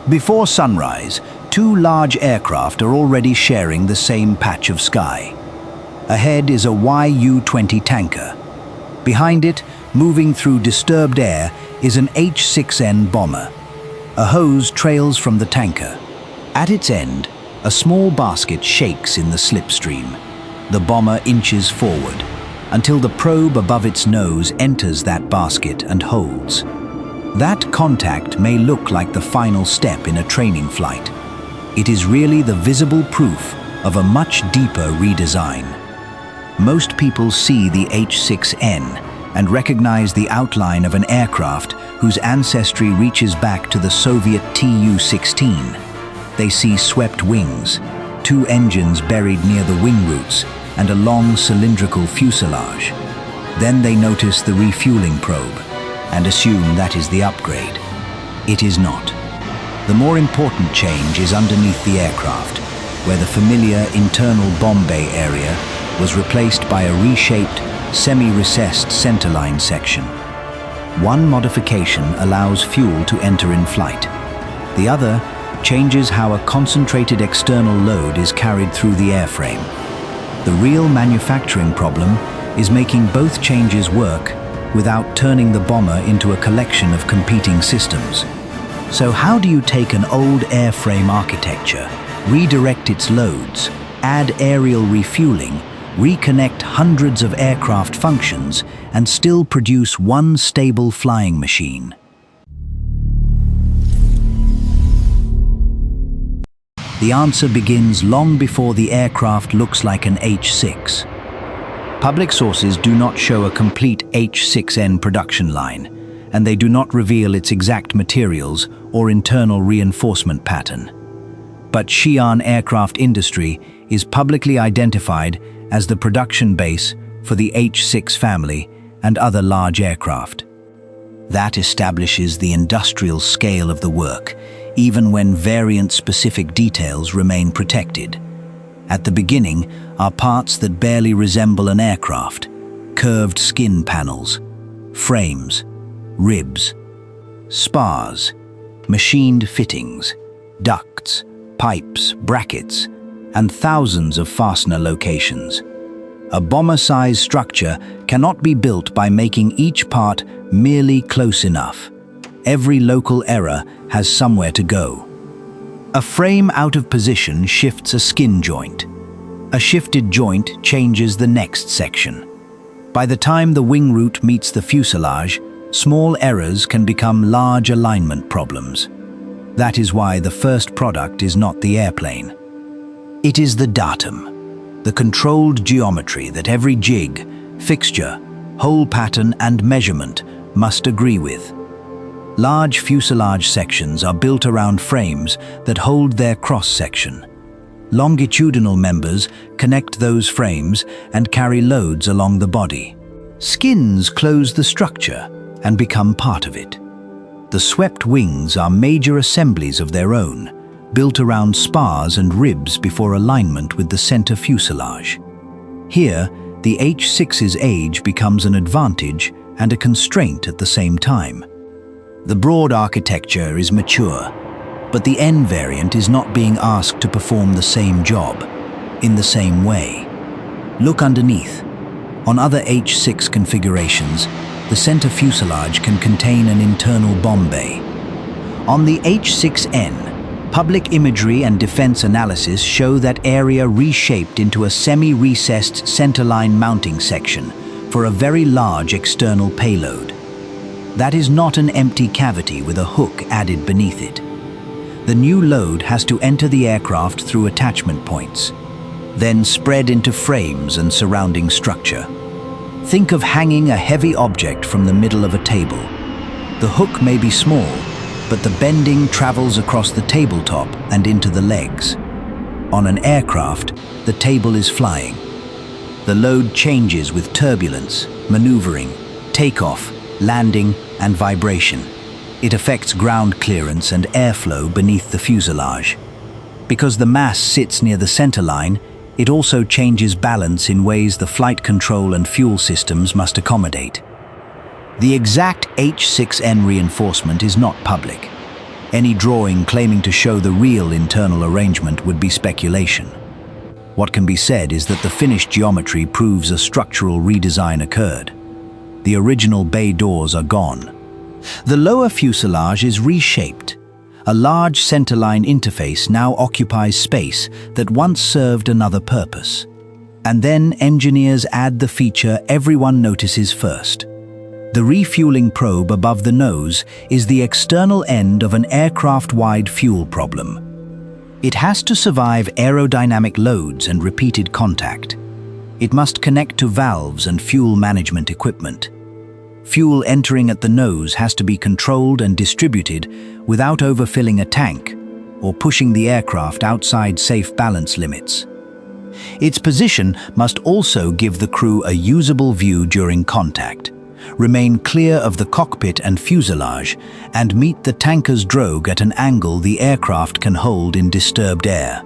Before sunrise, two large aircraft are already sharing the same patch of sky. Ahead is a Yu-20 tanker. Behind it, moving through disturbed air, is an H-6N bomber. A hose trails from the tanker. At its end, a small basket shakes in the slipstream. The bomber inches forward, until the probe above its nose enters that basket and holds. That contact may look like the final step in a training flight. It is really the visible proof of a much deeper redesign. Most people see the H-6N and recognize the outline of an aircraft whose ancestry reaches back to the Soviet Tu-16. They see swept wings, two engines buried near the wing roots, and a long cylindrical fuselage. Then they notice the refueling probe and assume that is the upgrade. It is not. The more important change is underneath the aircraft, where the familiar internal bomb bay area was replaced by a reshaped, semi-recessed centerline section. One modification allows fuel to enter in flight. The other changes how a concentrated external load is carried through the airframe. The real manufacturing problem is making both changes work without turning the bomber into a collection of competing systems. So how do you take an old airframe architecture, redirect its loads, add aerial refueling, reconnect hundreds of aircraft functions, and still produce one stable flying machine? The answer begins long before the aircraft looks like an H-6. Public sources do not show a complete H-6N production line, and they do not reveal its exact materials or internal reinforcement pattern. But Xi'an Aircraft Industry is publicly identified as the production base for the H-6 family and other large aircraft. That establishes the industrial scale of the work, even when variant-specific details remain protected. At the beginning are parts that barely resemble an aircraft: curved skin panels, frames, ribs, spars, machined fittings, ducts, pipes, brackets, and thousands of fastener locations. A bomber-sized structure cannot be built by making each part merely close enough. Every local error has somewhere to go. A frame out of position shifts a skin joint. A shifted joint changes the next section. By the time the wing root meets the fuselage, small errors can become large alignment problems. That is why the first product is not the airplane. It is the datum, the controlled geometry that every jig, fixture, hole pattern and measurement must agree with. Large fuselage sections are built around frames that hold their cross-section. Longitudinal members connect those frames and carry loads along the body. Skins close the structure and become part of it. The swept wings are major assemblies of their own, built around spars and ribs before alignment with the center fuselage. Here, the H-6's age becomes an advantage and a constraint at the same time. The broad architecture is mature, but the N variant is not being asked to perform the same job, in the same way. Look underneath. On other H-6 configurations, the center fuselage can contain an internal bomb bay. On the H-6N, public imagery and defense analysis show that area reshaped into a semi-recessed centerline mounting section for a very large external payload. That is not an empty cavity with a hook added beneath it. The new load has to enter the aircraft through attachment points, then spread into frames and surrounding structure. Think of hanging a heavy object from the middle of a table. The hook may be small, but the bending travels across the tabletop and into the legs. On an aircraft, the table is flying. The load changes with turbulence, maneuvering, takeoff, landing, and vibration. It affects ground clearance and airflow beneath the fuselage. Because the mass sits near the centerline, it also changes balance in ways the flight control and fuel systems must accommodate. The exact H-6N reinforcement is not public. Any drawing claiming to show the real internal arrangement would be speculation. What can be said is that the finished geometry proves a structural redesign occurred. The original bay doors are gone. The lower fuselage is reshaped. A large centerline interface now occupies space that once served another purpose. And then engineers add the feature everyone notices first. The refueling probe above the nose is the external end of an aircraft-wide fuel problem. It has to survive aerodynamic loads and repeated contact. It must connect to valves and fuel management equipment. Fuel entering at the nose has to be controlled and distributed without overfilling a tank or pushing the aircraft outside safe balance limits. Its position must also give the crew a usable view during contact, remain clear of the cockpit and fuselage, and meet the tanker's drogue at an angle the aircraft can hold in disturbed air.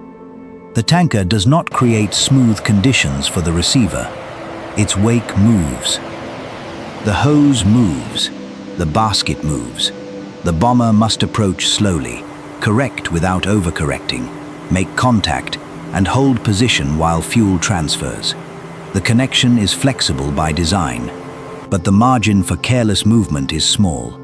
The tanker does not create smooth conditions for the receiver. Its wake moves. The hose moves. The basket moves. The bomber must approach slowly, correct without overcorrecting, make contact, and hold position while fuel transfers. The connection is flexible by design, but the margin for careless movement is small.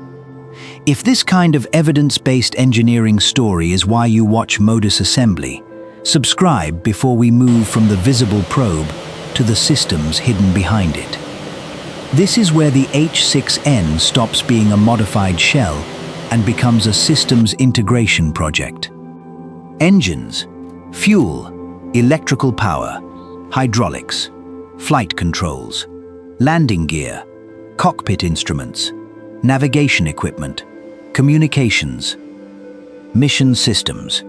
If this kind of evidence-based engineering story is why you watch Modus Assembly, subscribe before we move from the visible probe to the systems hidden behind it. This is where the H-6N stops being a modified shell and becomes a systems integration project. Engines, fuel, electrical power, hydraulics, flight controls, landing gear, cockpit instruments, navigation equipment, communications, mission systems.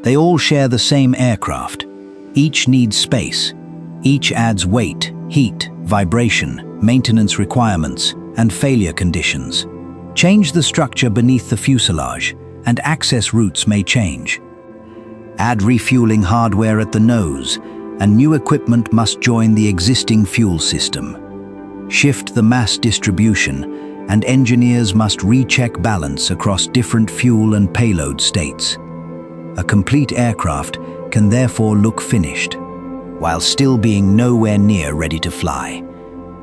They all share the same aircraft. Each needs space. Each adds weight, heat, vibration, maintenance requirements, and failure conditions. Change the structure beneath the fuselage, and access routes may change. Add refueling hardware at the nose, and new equipment must join the existing fuel system. Shift the mass distribution, and engineers must recheck balance across different fuel and payload states. A complete aircraft can therefore look finished, while still being nowhere near ready to fly.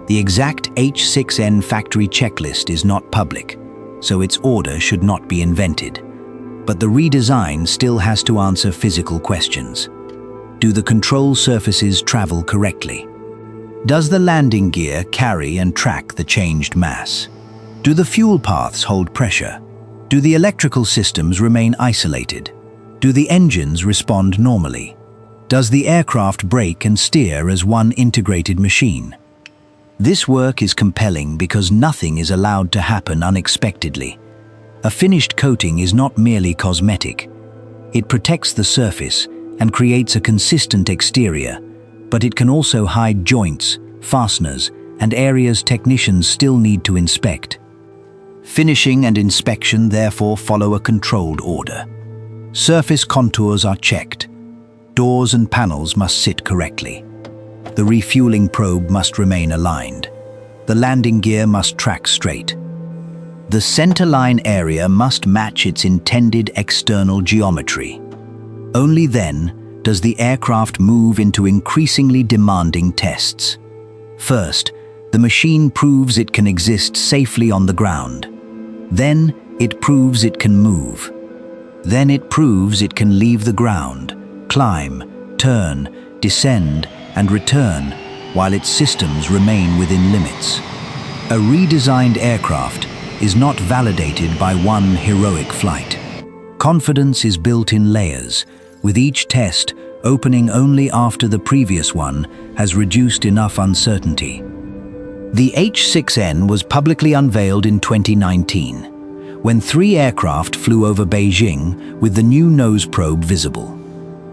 The exact H-6N factory checklist is not public, so its order should not be invented. But the redesign still has to answer physical questions. Do the control surfaces travel correctly? Does the landing gear carry and track the changed mass? Do the fuel paths hold pressure? Do the electrical systems remain isolated? Do the engines respond normally? Does the aircraft brake and steer as one integrated machine? This work is compelling because nothing is allowed to happen unexpectedly. A finished coating is not merely cosmetic. It protects the surface and creates a consistent exterior, but it can also hide joints, fasteners, and areas technicians still need to inspect. Finishing and inspection therefore follow a controlled order. Surface contours are checked. Doors and panels must sit correctly. The refueling probe must remain aligned. The landing gear must track straight. The centerline area must match its intended external geometry. Only then does the aircraft move into increasingly demanding tests. First, the machine proves it can exist safely on the ground. Then, it proves it can move. Then it proves it can leave the ground, climb, turn, descend, and return, while its systems remain within limits. A redesigned aircraft is not validated by one heroic flight. Confidence is built in layers, with each test opening only after the previous one has reduced enough uncertainty. The H-6N was publicly unveiled in 2019, when 3 aircraft flew over Beijing with the new nose probe visible.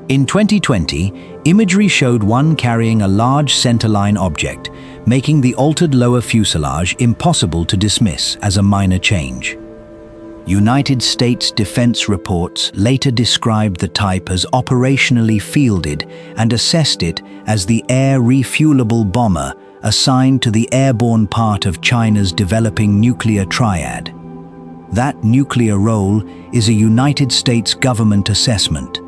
In 2020, imagery showed one carrying a large centerline object, making the altered lower fuselage impossible to dismiss as a minor change. United States defense reports later described the type as operationally fielded and assessed it as the air-refuelable bomber assigned to the airborne part of China's developing nuclear triad. That nuclear role is a United States government assessment.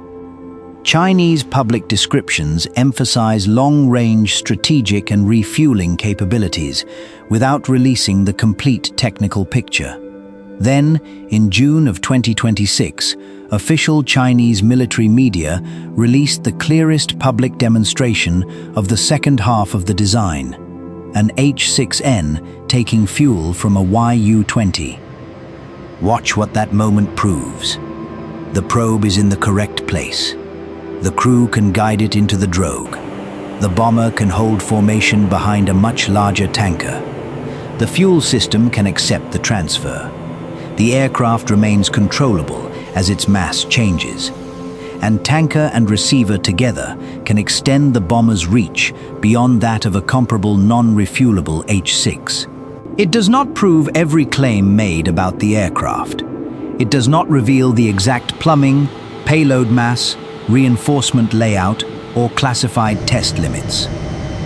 Chinese public descriptions emphasize long-range strategic and refueling capabilities without releasing the complete technical picture. Then, in June of 2026, official Chinese military media released the clearest public demonstration of the second half of the design, an H-6N taking fuel from a Yu-20. Watch what that moment proves. The probe is in the correct place. The crew can guide it into the drogue. The bomber can hold formation behind a much larger tanker. The fuel system can accept the transfer. The aircraft remains controllable as its mass changes. And tanker and receiver together can extend the bomber's reach beyond that of a comparable non-refuelable H-6. It does not prove every claim made about the aircraft. It does not reveal the exact plumbing, payload mass, reinforcement layout, or classified test limits.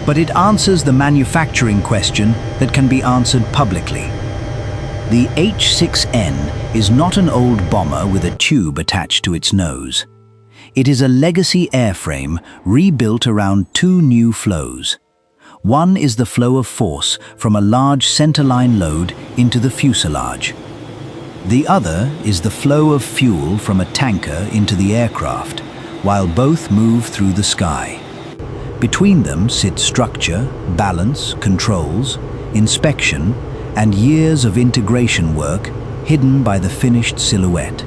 But it answers the manufacturing question that can be answered publicly. The H-6N is not an old bomber with a tube attached to its nose. It is a legacy airframe rebuilt around two new flows. One is the flow of force from a large centerline load into the fuselage. The other is the flow of fuel from a tanker into the aircraft, while both move through the sky. Between them sit structure, balance, controls, inspection, and years of integration work hidden by the finished silhouette.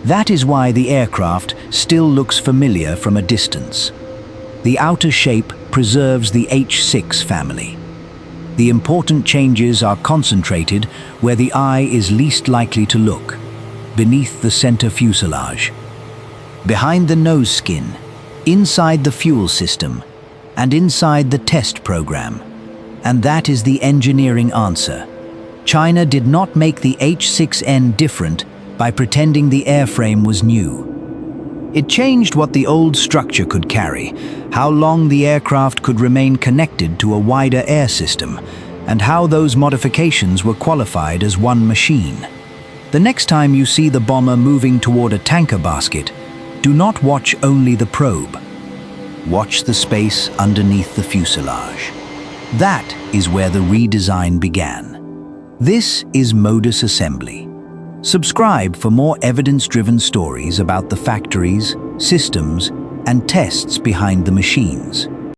That is why the aircraft still looks familiar from a distance. The outer shape preserves the H-6 family. The important changes are concentrated where the eye is least likely to look, beneath the center fuselage, behind the nose skin, inside the fuel system, and inside the test program. And that is the engineering answer. China did not make the H-6N different by pretending the airframe was new. It changed what the old structure could carry, how long the aircraft could remain connected to a wider air system, and how those modifications were qualified as one machine. The next time you see the bomber moving toward a tanker basket, do not watch only the probe. Watch the space underneath the fuselage. That is where the redesign began. This is Modus Assembly. Subscribe for more evidence-driven stories about the factories, systems, and tests behind the machines.